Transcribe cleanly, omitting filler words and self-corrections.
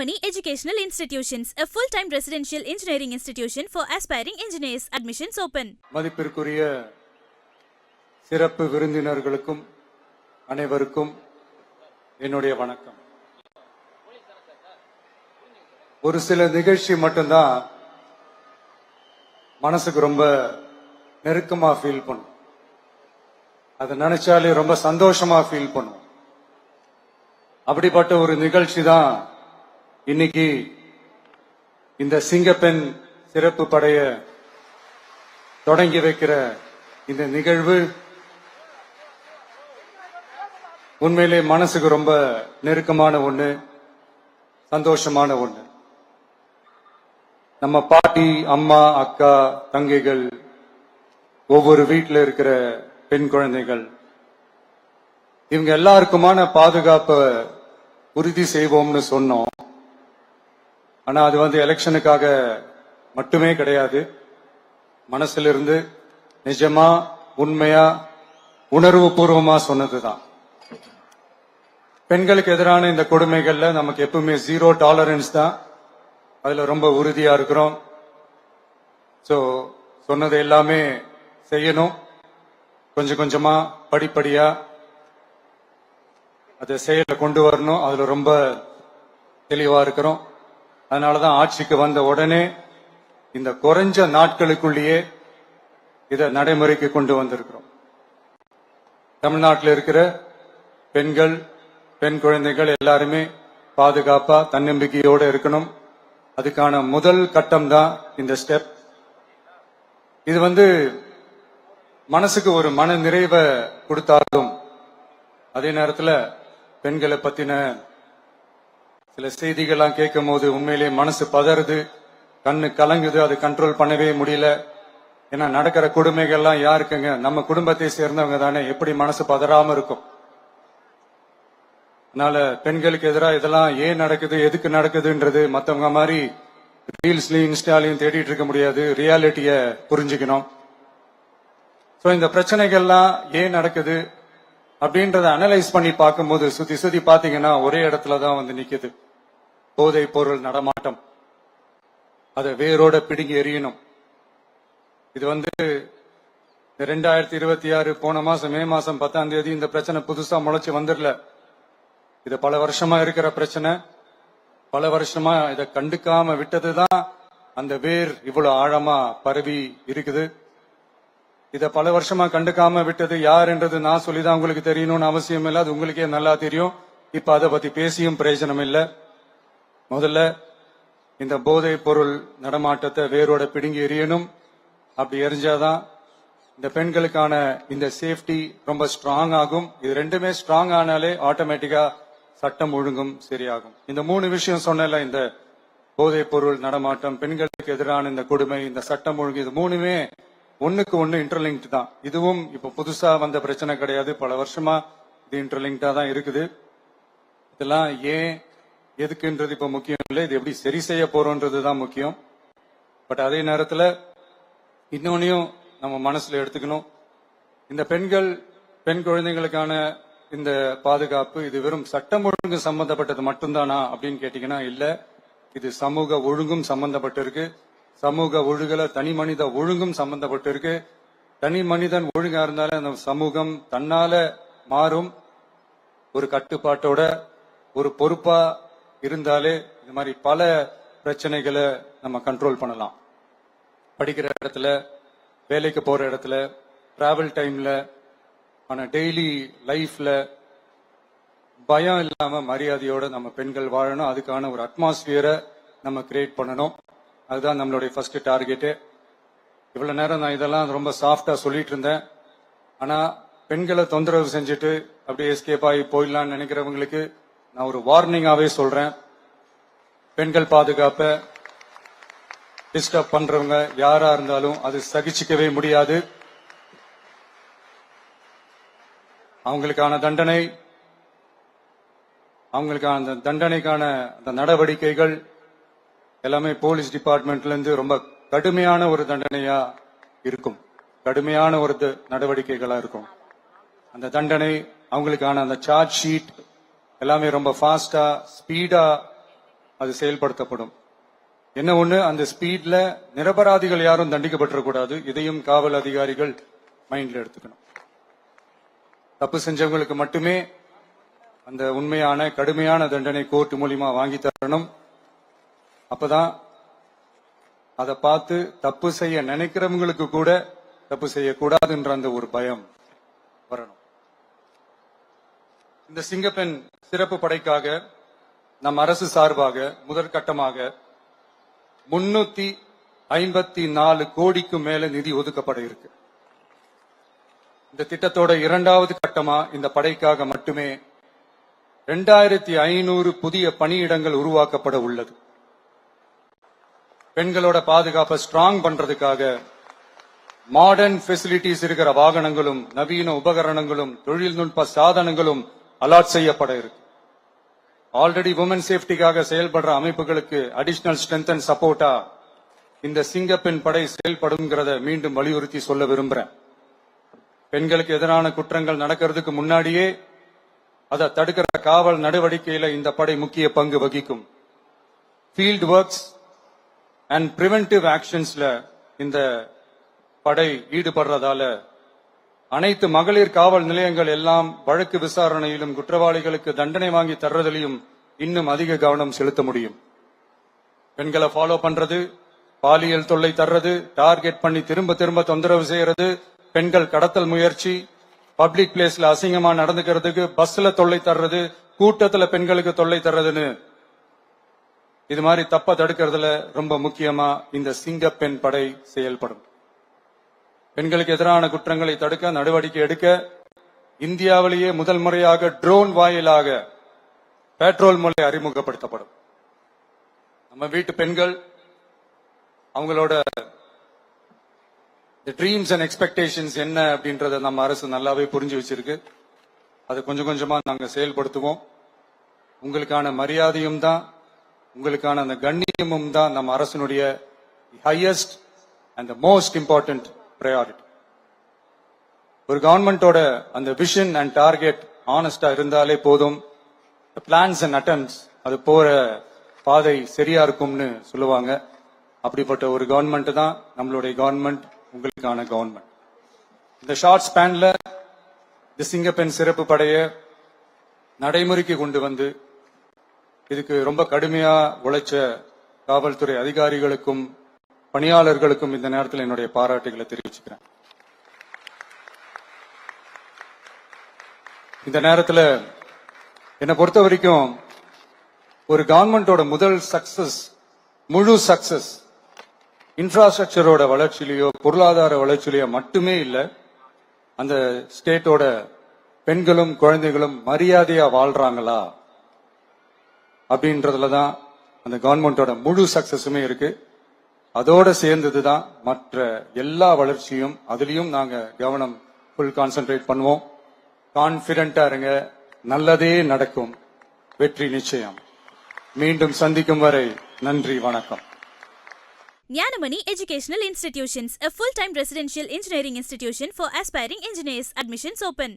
Padmani Educational Institutions, a full-time residential engineering institution for aspiring engineers. Admissions open. மதிப்பிற்குரிய சிறப்பு விருந்தினர்களுக்கும் அனைவருக்கும் என்னுடைய வணக்கம். ஒரு சில நிகழ்ச்சி மட்டும்தான் மனசுக்கு ரொம்ப நெருக்கமா ஃபீல் பண்ணும். அதை நினைச்சாலே ரொம்ப சந்தோஷமா ஃபீல் பண்ணும். அப்படிப்பட்ட ஒரு நிகழ்ச்சி தான் இன்னைக்கு இந்த சிங்கப்பெண் சிறப்பு படைய தொடங்கி வைக்கிற இந்த நிகழ்வு உண்மையிலே மனசுக்கு ரொம்ப நெருக்கமான ஒண்ணு, சந்தோஷமான ஒண்ணு. நம்ம பாட்டி, அம்மா, அக்கா, தங்கைகள், ஒவ்வொரு வீட்டில் இருக்கிற பெண் குழந்தைகள், இவங்க எல்லாருக்குமான பாதுகாப்பை உறுதி செய்வோம்னு சொன்னோம். ஆனா அது எலெக்ஷனுக்காக மட்டுமே கிடையாது. மனசுல இருந்து நிஜமா, உண்மையா, உணர்வு பூர்வமா சொன்னதுதான். பெண்களுக்கு எதிரான இந்த கொடுமைகள்ல நமக்கு எப்பவுமே 0 டாலரன்ஸ் தான். அதுல ரொம்ப உறுதியா இருக்கிறோம். சோ சொன்னது எல்லாமே செய்யணும். கொஞ்சம் கொஞ்சமா, படிப்படியா அதை செயல கொண்டு வரணும். அதுல ரொம்ப தெளிவா இருக்கிறோம். அதனாலதான் ஆட்சிக்கு வந்த உடனே இந்த குறைஞ்ச நாட்களுக்குள்ளேயே இதை நடைமுறைக்கு கொண்டு வந்திருக்கிறோம். தமிழ்நாட்டில் இருக்கிற பெண்கள், பெண் குழந்தைகள் எல்லாருமே பாதுகாப்பா, தன்னம்பிக்கையோட இருக்கணும். அதுக்கான முதல் கட்டம் தான் இந்த ஸ்டெப். இது மனசுக்கு ஒரு மன நிறைவை கொடுத்தாலும் அதே நேரத்தில் பெண்களை பத்தின சில செய்திகள்லாம் கேட்கும் போது உண்மையிலேயே மனசு பதறுது, கண்ணு கலங்குது. அது கண்ட்ரோல் பண்ணவே முடியல. ஏன்னா நடக்கிற கொடுமைகள்லாம் யாருக்குங்க? நம்ம குடும்பத்தை சேர்ந்தவங்க தானே. எப்படி மனசு பதறாம இருக்கும்? அதனால பெண்களுக்கு எதிராக இதெல்லாம் ஏன் நடக்குது, எதுக்கு நடக்குதுன்றது மத்தவங்க மாதிரி ரீல்ஸ்லயும் இன்ஸ்டாலையும் தேடிட்டு இருக்க முடியாது. ரியாலிட்டிய புரிஞ்சுக்கணும். சோ இந்த பிரச்சனைகள்லாம் ஏன் நடக்குது அப்படின்றத அனலைஸ் பண்ணி பார்க்கும்போது சுத்தி சுத்தி பாத்தீங்கன்னா ஒரே இடத்துலதான் நிக்குது. போதை பொருள் நடமாட்டம். அதை வேரோட பிடுங்கி எறியணும். இது 2026 போன மாசம் மே மாசம் 10ஆம் தேதி இந்த பிரச்சனை புதுசா முளைச்சு வந்துடல. இது பல வருஷமா இருக்கிற பிரச்சனை. பல வருஷமா இதை கண்டுக்காம விட்டதுதான் அந்த வேர் இவ்வளவு ஆழமா பரவி இருக்குது. இத பல வருஷமா கண்டுக்காம விட்டது யாருன்றது நான் சொல்லிதான் உங்களுக்கு தெரியணும்னு அவசியம் இல்லை. அது உங்களுக்கே நல்லா தெரியும். இப்ப அதை பத்தி பேசியும் பிரயோஜனம் இல்லை. முதல்ல இந்த போதை பொருள் நடமாட்டத்தை வேரோட பிடுங்கி எறியணும். அப்படி எரிஞ்சாதான் இந்த பெண்களுக்கான இந்த சேஃப்டி ரொம்ப ஸ்ட்ராங் ஆகும். இது ரெண்டுமே ஸ்ட்ராங் ஆனாலே ஆட்டோமேட்டிக்கா சட்டம் ஒழுங்கும் சரியாகும். இந்த 3 விஷயம் சொன்னல, இந்த போதை பொருள் நடமாட்டம், பெண்களுக்கு எதிரான இந்த கொடுமை, இந்த சட்டம் ஒழுங்கு, இது 3மே ஒண்ணுக்கு ஒண்ணு இன்டர்லிங்க் தான். இதுவும் இப்ப புதுசா வந்த பிரச்சனை கிடையாது. பல வருஷமா இது இன்டர்லிங்க்டா தான் இருக்குது. இதெல்லாம் ஏன், எதுக்குன்றது இப்ப முக்கியம் இல்லை. இது எப்படி சரி செய்ய போறோம்ன்றதுதான் முக்கியம். பட் அதே நேரத்துல இன்னொன்னையும் நம்ம மனசுல எடுத்துக்கணும். இந்த பெண் குழந்தைகளுக்கான இந்த பாதுகாப்பு இது வெறும் சட்டம் ஒழுங்கு சம்பந்தப்பட்டது மட்டும்தானா அப்படின்னு கேட்டீங்கன்னா இல்ல. இது சமூக ஒழுங்கும் சம்பந்தப்பட்டிருக்கு. சமூக ஒழுகல தனி மனித ஒழுங்கும் சம்பந்தப்பட்டிருக்கு. தனி மனிதன் ஒழுங்கா இருந்தாலே அந்த சமூகம் தன்னால மாறும். ஒரு கட்டுப்பாட்டோட, ஒரு பொறுப்பா இருந்தாலே இது மாதிரி பல பிரச்சனைகளை நம்ம கண்ட்ரோல் பண்ணலாம். படிக்கிற இடத்துல, வேலைக்கு போற இடத்துல, டிராவல் டைம்ல, ஆனா டெய்லி லைஃப்ல பயம் இல்லாம மரியாதையோட நம்ம பெண்கள் வாழணும். அதுக்கான ஒரு அட்மாஸ்பியரை நம்ம கிரியேட் பண்ணணும். அதுதான் நம்மளுடைய ஃபர்ஸ்ட் டார்கெட்டு. இவ்வளவு நேரம் நான் இதெல்லாம் ரொம்ப சாஃப்டா சொல்லிட்டு இருந்தேன். ஆனா பெண்களை தொந்தரவு செஞ்சுட்டு அப்படியே எஸ்கேப் ஆகி போயிடலாம்னு நினைக்கிறவங்களுக்கு நான் ஒரு வார்னிங்காவே சொல்றேன். பெண்கள் பாதுகாப்பை டிஸ்டர்ப் பண்றவங்க யாரா இருந்தாலும் அது சகிச்சுக்கவே முடியாது. அவங்களுக்கான தண்டனைக்கான அந்த நடவடிக்கைகள் எல்லாமே போலீஸ் டிபார்ட்மெண்ட்ல இருந்து ரொம்ப கடுமையான ஒரு தண்டனையா இருக்கும். கடுமையான ஒரு நடவடிக்கைகளா இருக்கும். அந்த தண்டனை, அவங்களுக்கான அந்த சார்ஜ் ஷீட் எல்லாமே ரொம்ப ஃபாஸ்டா, ஸ்பீடா அது செயல்படுத்தப்படும். என்ன ஒண்ணு, அந்த ஸ்பீட்ல நிரபராதிகள் யாரும் தண்டிக்கப்பட்டிருக்கூடாது. இதையும் காவல் அதிகாரிகள் மைண்ட்ல எடுத்துக்கணும். தப்பு செஞ்சவங்களுக்கு மட்டுமே அந்த உண்மையான கடுமையான தண்டனை கோர்ட் மூலியமா வாங்கி தரணும். அப்பதான் அதை பார்த்து தப்பு செய்ய நினைக்கிறவங்களுக்கு கூட தப்பு செய்யக்கூடாதுன்ற அந்த ஒரு பயம் வரணும். இந்த சிங்கப்பெண் சிறப்பு படைக்காக நம் அரசு சார்பாக முதற்கட்டமாக 354 கோடிக்கு மேல நிதி ஒதுக்கப்பட இருக்கு. இந்த திட்டத்தோட இரண்டாவது கட்டமா இந்த படைக்காக மட்டுமே 2500 புதிய பணியிடங்கள் உருவாக்கப்பட உள்ளது. பெண்களோட பாதுகாப்பை ஸ்ட்ராங் பண்றதுக்காக மாடர்ன் ஃபெசிலிட்டிஸ் இருக்கிற வாகனங்களும் நவீன உபகரணங்களும் தொழில்நுட்ப சாதனங்களும் அலாட் செய்யப்பட இருக்கு. ஆல்ரெடி உமன் சேஃப்டிக்காக செயல்படுற அமைப்புகளுக்கு அடிஷனல் ஸ்ட்ரென்த் அண்ட் சப்போர்ட்டா இந்த சிங்கப்பெண் படை செயல்படுங்கிறத மீண்டும் வலியுறுத்தி சொல்ல விரும்புறேன். பெண்களுக்கு எதிரான குற்றங்கள் நடக்கிறதுக்கு முன்னாடியே அதை தடுக்கிற காவல் நடவடிக்கையில இந்த படை முக்கிய பங்கு வகிக்கும். ஃபீல்ட் ஒர்க்ஸ் அண்ட் பிரிவென்டிவ் ஆக்ஷன்ஸ்ல இந்த படை ஈடுபடுறதால அனைத்து மகளிர் காவல் நிலையங்கள் எல்லாம் வழக்கு விசாரணையிலும் குற்றவாளிகளுக்கு தண்டனை வாங்கி தர்றதிலையும் இன்னும் அதிக கவனம் செலுத்த முடியும். பெண்களை ஃபாலோ பண்றது, பாலியல் தொல்லை தர்றது, டார்கெட் பண்ணி திரும்ப திரும்ப தொந்தரவு செய்யறது, பெண்கள் கடத்தல் முயற்சி, பப்ளிக் பிளேஸ்ல அசிங்கமா நடந்துக்கிறதுக்கு பஸ்ல தொல்லை தர்றது, கூட்டத்துல பெண்களுக்கு தொல்லை தர்றதுன்னு இது மாதிரி தப்ப தடுக்கிறதுல ரொம்ப முக்கியமா இந்த சிங்கப்பெண் படை செயல்படும். பெண்களுக்கு எதிரான குற்றங்களை தடுக்க நடவடிக்கை எடுக்க இந்தியாவிலேயே முதல் முறையாக ட்ரோன் வாயிலாக பெட்ரோல் முறை அறிமுகப்படுத்தப்படும். நம்ம வீட்டு பெண்கள் அவங்களோட ட்ரீம்ஸ் அண்ட் எக்ஸ்பெக்டேஷன்ஸ் என்ன அப்படின்றத நம்ம அரசு நல்லாவே புரிஞ்சு வச்சிருக்கு. அது கொஞ்சம் கொஞ்சமா நாங்க செயல்படுத்துவோம். உங்களுக்கான மரியாதையும் தான், உங்களுக்கான அந்த கண்ணியமும் தான் நம்ம அரசினுடைய highest and most important priority. ஒரு கவர்மெண்டோட அந்த விஷன் அண்ட் டார்கெட் ஆனஸ்டா இருந்தாலே போதும். பிளான்ஸ் அண்ட் அட்டெம்ப்ட்ஸ் அது போற பாதை சரியா இருக்கும்னு சொல்லுவாங்க. அப்படிப்பட்ட ஒரு கவர்மெண்ட் தான் நம்மளுடைய கவர்மெண்ட், உங்களுக்கான கவர்மெண்ட். இந்த ஷார்ட் ஸ்பேன்ல இந்த சிங்கப்பெண் சிறப்பு படைய நடைமுறைக்கு கொண்டு வந்து இதுக்கு ரொம்ப கடுமையா உழைச்ச காவல்துறை அதிகாரிகளுக்கும் பணியாளர்களுக்கும் இந்த நேரத்தில் என்னுடைய பாராட்டுகளை தெரிவிச்சுக்கிறேன். இந்த நேரத்தில் என்னை பொறுத்த வரைக்கும் ஒரு கவர்மெண்டோட முதல் சக்சஸ், முழு சக்சஸ் இன்ஃப்ராஸ்ட்ரக்சரோட வளர்ச்சியிலையோ பொருளாதார வளர்ச்சியிலையோ மட்டுமே இல்லை, அந்த ஸ்டேட்டோட பெண்களும் குழந்தைகளும் மரியாதையா வாழ்றாங்களா அப்படின்றதுலதான் அந்த கவர்மெண்டோட முழு சக்சஸுமே இருக்கு. அதோட சேர்ந்ததுதான் மற்ற எல்லா வளர்ச்சியும். அதுலயும் நாங்க கவனம் ஃபுல் கான்சென்ட்ரேட் பண்ணுவோம். கான்பிடென்டா இருங்க, நல்லதே நடக்கும், வெற்றி நிச்சயம். மீண்டும் சந்திக்கும் வரை நன்றி, வணக்கம். Jnanamani Educational Institutions, a full-time residential engineering institution for aspiring engineers. Admissions open.